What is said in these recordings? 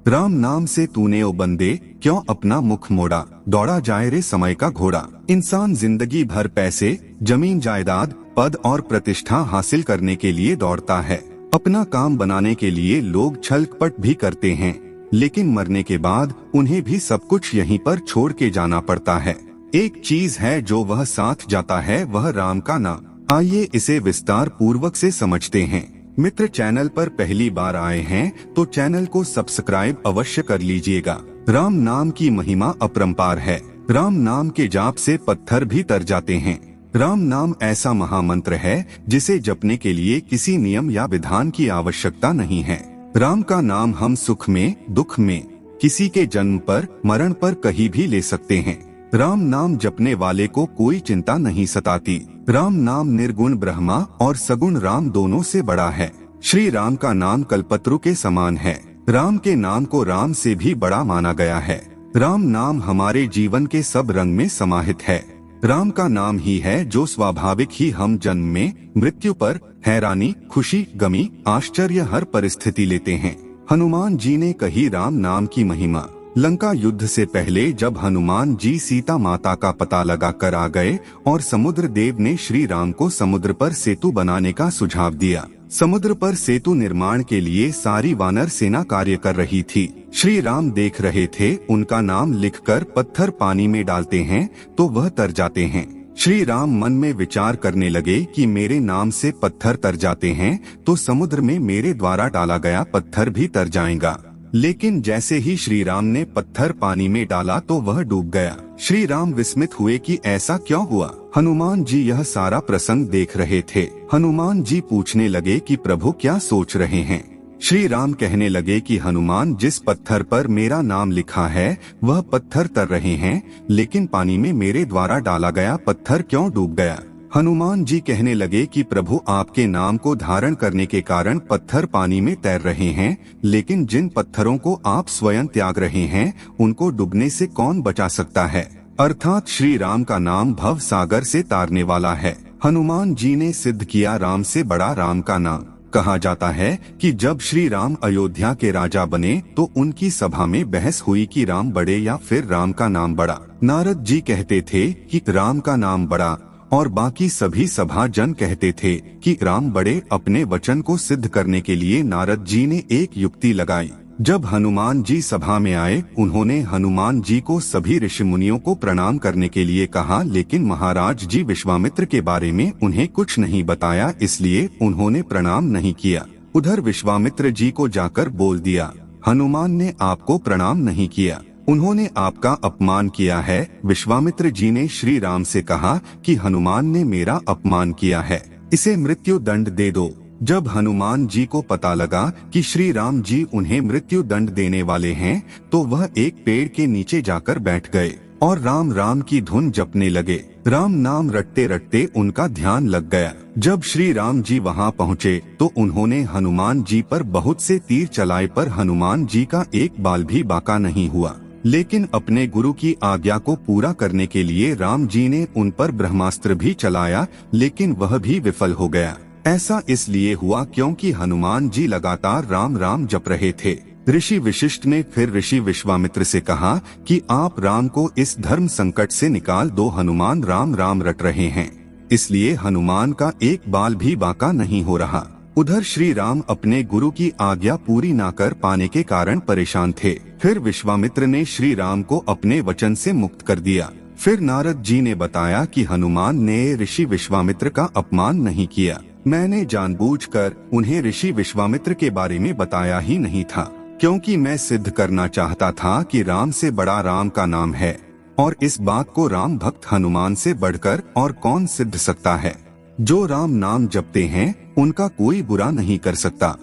राम नाम से तूने ओ बंदे क्यों अपना मुख मोड़ा, दौड़ा जाए रे समय का घोड़ा। इंसान जिंदगी भर पैसे, जमीन जायदाद, पद और प्रतिष्ठा हासिल करने के लिए दौड़ता है। अपना काम बनाने के लिए लोग छल कपट भी करते हैं, लेकिन मरने के बाद उन्हें भी सब कुछ यहीं पर छोड़ के जाना पड़ता है। एक चीज है जो वह साथ जाता है, वह राम का नाम। आइए इसे विस्तार पूर्वक से समझते हैं। मित्र चैनल पर पहली बार आए हैं तो चैनल को सब्सक्राइब अवश्य कर लीजिएगा। राम नाम की महिमा अपरंपार है। राम नाम के जाप से पत्थर भी तर जाते हैं। राम नाम ऐसा महामंत्र है जिसे जपने के लिए किसी नियम या विधान की आवश्यकता नहीं है। राम का नाम हम सुख में, दुख में, किसी के जन्म पर, मरण पर कहीं भी ले सकते हैं। राम नाम जपने वाले को कोई चिंता नहीं सताती। राम नाम निर्गुण ब्रह्मा और सगुण राम दोनों से बड़ा है। श्री राम का नाम कल्पतरु के समान है। राम के नाम को राम से भी बड़ा माना गया है। राम नाम हमारे जीवन के सब रंग में समाहित है। राम का नाम ही है जो स्वाभाविक ही हम जन्म में, मृत्यु पर, हैरानी, खुशी, गमी, आश्चर्य हर परिस्थिति लेते हैं। हनुमान जी ने कही राम नाम की महिमा। लंका युद्ध से पहले जब हनुमान जी सीता माता का पता लगा कर आ गए और समुद्र देव ने श्री राम को समुद्र पर सेतु बनाने का सुझाव दिया। समुद्र पर सेतु निर्माण के लिए सारी वानर सेना कार्य कर रही थी। श्री राम देख रहे थे, उनका नाम लिखकर पत्थर पानी में डालते हैं तो वह तर जाते हैं। श्री राम मन में विचार करने लगे कि मेरे नाम से पत्थर तर जाते हैं तो समुद्र में मेरे द्वारा डाला गया पत्थर भी तर जाएगा। लेकिन जैसे ही श्री राम ने पत्थर पानी में डाला तो वह डूब गया। श्री राम विस्मित हुए कि ऐसा क्यों हुआ। हनुमान जी यह सारा प्रसंग देख रहे थे। हनुमान जी पूछने लगे कि प्रभु क्या सोच रहे हैं। श्री राम कहने लगे कि हनुमान, जिस पत्थर पर मेरा नाम लिखा है वह पत्थर तर रहे हैं, लेकिन पानी में मेरे द्वारा डाला गया पत्थर क्यों डूब गया। हनुमान जी कहने लगे कि प्रभु, आपके नाम को धारण करने के कारण पत्थर पानी में तैर रहे हैं, लेकिन जिन पत्थरों को आप स्वयं त्याग रहे हैं उनको डूबने से कौन बचा सकता है। अर्थात श्री राम का नाम भव सागर से तारने वाला है। हनुमान जी ने सिद्ध किया राम से बड़ा राम का नाम। कहा जाता है कि जब श्री राम अयोध्या के राजा बने तो उनकी सभा में बहस हुई कि राम बड़े या फिर राम का नाम बड़ा। नारद जी कहते थे कि राम का नाम बड़ा और बाकी सभी सभा जन कहते थे कि राम बड़े। अपने वचन को सिद्ध करने के लिए नारद जी ने एक युक्ति लगाई। जब हनुमान जी सभा में आए, उन्होंने हनुमान जी को सभी ऋषि मुनियों को प्रणाम करने के लिए कहा, लेकिन महाराज जी विश्वामित्र के बारे में उन्हें कुछ नहीं बताया, इसलिए उन्होंने प्रणाम नहीं किया। उधर विश्वामित्र जी को जाकर बोल दिया, हनुमान ने आपको प्रणाम नहीं किया, उन्होंने आपका अपमान किया है। विश्वामित्र जी ने श्री राम से कहा कि हनुमान ने मेरा अपमान किया है, इसे मृत्यु दंड दे दो। जब हनुमान जी को पता लगा कि श्री राम जी उन्हें मृत्यु दंड देने वाले हैं तो वह एक पेड़ के नीचे जाकर बैठ गए और राम राम की धुन जपने लगे। राम नाम रटते रटते उनका ध्यान लग गया। जब श्री राम जी वहां पहुंचे तो उन्होंने हनुमान जी पर बहुत से तीर चलाए, पर हनुमान जी का एक बाल भी बांका नहीं हुआ। लेकिन अपने गुरु की आज्ञा को पूरा करने के लिए राम जी ने उन पर ब्रह्मास्त्र भी चलाया, लेकिन वह भी विफल हो गया। ऐसा इसलिए हुआ क्योंकि हनुमान जी लगातार राम राम जप रहे थे। ऋषि वशिष्ठ ने फिर ऋषि विश्वामित्र से कहा कि आप राम को इस धर्म संकट से निकाल दो, हनुमान राम राम रट रहे हैं, इसलिए हनुमान का एक बाल भी बांका नहीं हो रहा। उधर श्री राम अपने गुरु की आज्ञा पूरी न कर पाने के कारण परेशान थे। फिर विश्वामित्र ने श्री राम को अपने वचन से मुक्त कर दिया। फिर नारद जी ने बताया कि हनुमान ने ऋषि विश्वामित्र का अपमान नहीं किया, मैंने जानबूझकर उन्हें ऋषि विश्वामित्र के बारे में बताया ही नहीं था, क्योंकि मैं सिद्ध करना चाहता था कि राम से बड़ा राम का नाम है, और इस बात को राम भक्त हनुमान से बढ़कर और कौन सिद्ध सकता है। जो राम नाम जपते हैं उनका कोई बुरा नहीं कर सकता।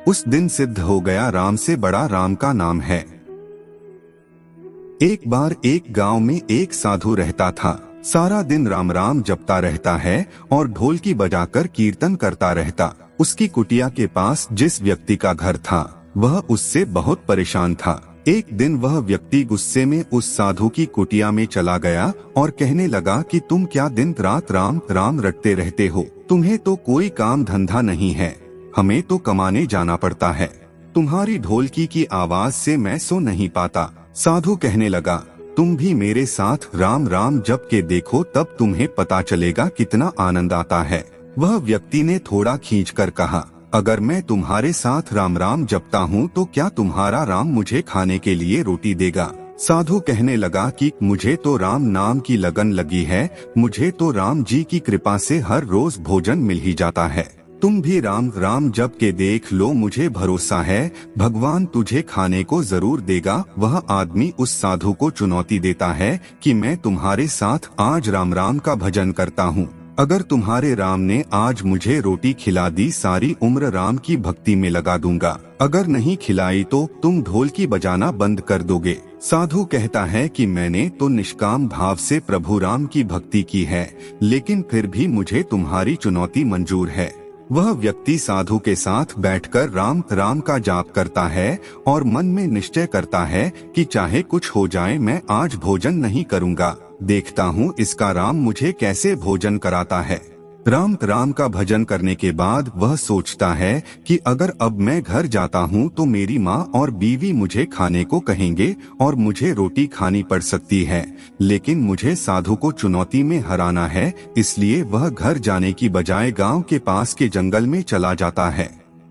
उस दिन सिद्ध हो गया राम से बड़ा राम का नाम है। एक बार एक गांव में एक साधु रहता था। सारा दिन राम राम जपता रहता है और ढोलकी बजाकर कीर्तन करता रहता। उसकी कुटिया के पास जिस व्यक्ति का घर था वह उससे बहुत परेशान था। एक दिन वह व्यक्ति गुस्से में उस साधु की कुटिया में चला गया और कहने लगा कि तुम क्या दिन रात राम राम रटते रहते हो, तुम्हें तो कोई काम धंधा नहीं है, हमें तो कमाने जाना पड़ता है। तुम्हारी ढोलकी की आवाज से मैं सो नहीं पाता। साधु कहने लगा, तुम भी मेरे साथ राम राम जप के देखो, तब तुम्हें पता चलेगा कितना आनंद आता है। वह व्यक्ति ने थोड़ा खींचकर कहा, अगर मैं तुम्हारे साथ राम राम जपता हूँ तो क्या तुम्हारा राम मुझे खाने के लिए रोटी देगा? साधु कहने लगा कि मुझे तो राम नाम की लगन लगी है, मुझे तो राम जी की कृपा से हर रोज भोजन मिल ही जाता है। तुम भी राम राम जप के देख लो, मुझे भरोसा है भगवान तुझे खाने को जरूर देगा। वह आदमी उस साधु को चुनौती देता है कि मैं तुम्हारे साथ आज राम राम का भजन करता हूँ। अगर तुम्हारे राम ने आज मुझे रोटी खिला दी, सारी उम्र राम की भक्ति में लगा दूंगा। अगर नहीं खिलाई तो तुम ढोलकी बजाना बंद कर दोगे। साधु कहता है कि मैंने तो निष्काम भाव से प्रभु राम की भक्ति की है, लेकिन फिर भी मुझे तुम्हारी चुनौती मंजूर है। वह व्यक्ति साधु के साथ बैठकर राम राम का जाप करता है और मन में निश्चय करता है कि चाहे कुछ हो जाए मैं आज भोजन नहीं करूंगा, देखता हूँ इसका राम मुझे कैसे भोजन कराता है। राम राम का भजन करने के बाद वह सोचता है कि अगर अब मैं घर जाता हूँ तो मेरी माँ और बीवी मुझे खाने को कहेंगे और मुझे रोटी खानी पड़ सकती है, लेकिन मुझे साधु को चुनौती में हराना है, इसलिए वह घर जाने की बजाय गांव के पास के जंगल में चला जाता है।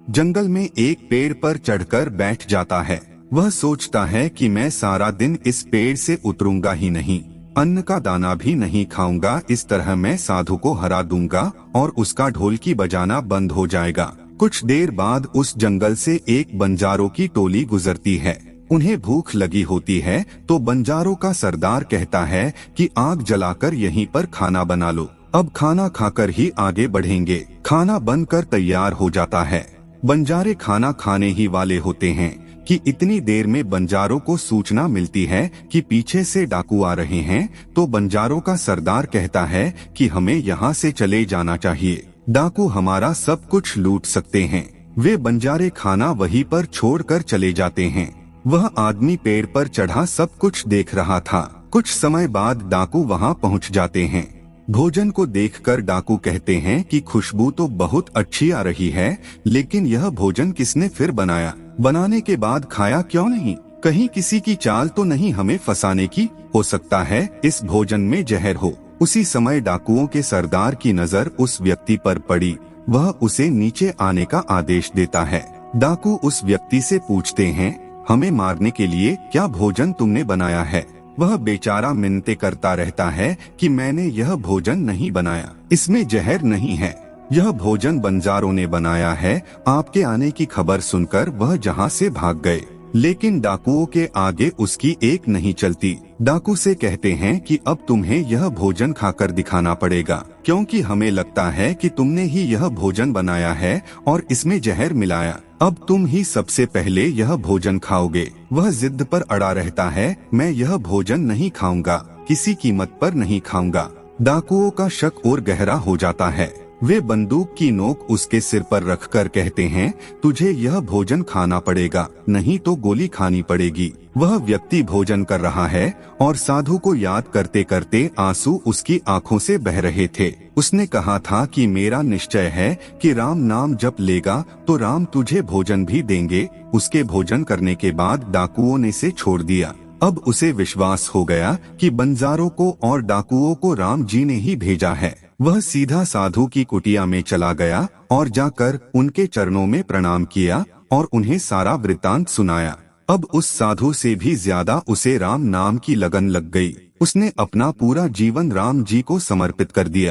जंगल में एक पेड़ पर चढ़कर बैठ जाता है। वह सोचता है कि मैं सारा दिन इस पेड़ से उतरूंगा ही नहीं, अन्न का दाना भी नहीं खाऊंगा, इस तरह मैं साधु को हरा दूंगा और उसका ढोलकी बजाना बंद हो जाएगा। कुछ देर बाद उस जंगल से एक बंजारों की टोली गुजरती है। उन्हें भूख लगी होती है तो बंजारों का सरदार कहता है कि आग जलाकर यहीं पर खाना बना लो, अब खाना खाकर ही आगे बढ़ेंगे। खाना बनकर तैयार हो जाता है। बंजारे खाना खाने ही वाले होते हैं कि इतनी देर में बंजारों को सूचना मिलती है कि पीछे से डाकू आ रहे हैं। तो बंजारों का सरदार कहता है कि हमें यहाँ से चले जाना चाहिए, डाकू हमारा सब कुछ लूट सकते हैं। वे बंजारे खाना वहीं पर छोड़कर चले जाते हैं। वह आदमी पेड़ पर चढ़ा सब कुछ देख रहा था। कुछ समय बाद डाकू वहाँ पहुँच जाते हैं। भोजन को देखकर डाकू कहते हैं कि खुशबू तो बहुत अच्छी आ रही है, लेकिन यह भोजन किसने फिर बनाया? बनाने के बाद खाया क्यों नहीं? कहीं किसी की चाल तो नहीं हमें फंसाने की? हो सकता है इस भोजन में जहर हो। उसी समय डाकुओं के सरदार की नजर उस व्यक्ति पर पड़ी। वह उसे नीचे आने का आदेश देता है। डाकू उस व्यक्ति से पूछते हैं, हमें मारने के लिए क्या भोजन तुमने बनाया है? वह बेचारा मिन्नतें करता रहता है कि मैंने यह भोजन नहीं बनाया, इसमें जहर नहीं है, यह भोजन बंजारों ने बनाया है। आपके आने की खबर सुनकर वह जहाँ से भाग गए, लेकिन डाकुओं के आगे उसकी एक नहीं चलती। डाकू से कहते हैं कि अब तुम्हें यह भोजन खाकर दिखाना पड़ेगा, क्योंकि हमें लगता है कि तुमने ही यह भोजन बनाया है और इसमें जहर मिलाया। अब तुम ही सबसे पहले यह भोजन खाओगे। वह जिद पर अड़ा रहता है, मैं यह भोजन नहीं खाऊंगा, किसी कीमत पर नहीं खाऊंगा। डाकुओं का शक और गहरा हो जाता है। वे बंदूक की नोक उसके सिर पर रखकर कहते हैं, तुझे यह भोजन खाना पड़ेगा, नहीं तो गोली खानी पड़ेगी। वह व्यक्ति भोजन कर रहा है और साधु को याद करते करते आंसू उसकी आंखों से बह रहे थे। उसने कहा था कि मेरा निश्चय है कि राम नाम जप लेगा तो राम तुझे भोजन भी देंगे। उसके भोजन करने के बाद डाकुओं ने से छोड़ दिया। अब उसे विश्वास हो गया कि बंजारों को और डाकुओं को राम जी ने ही भेजा है। वह सीधा साधु की कुटिया में चला गया और जाकर उनके चरणों में प्रणाम किया और उन्हें सारा वृत्तांत सुनाया। अब उस साधु से भी ज्यादा उसे राम नाम की लगन लग गई। उसने अपना पूरा जीवन राम जी को समर्पित कर दिया।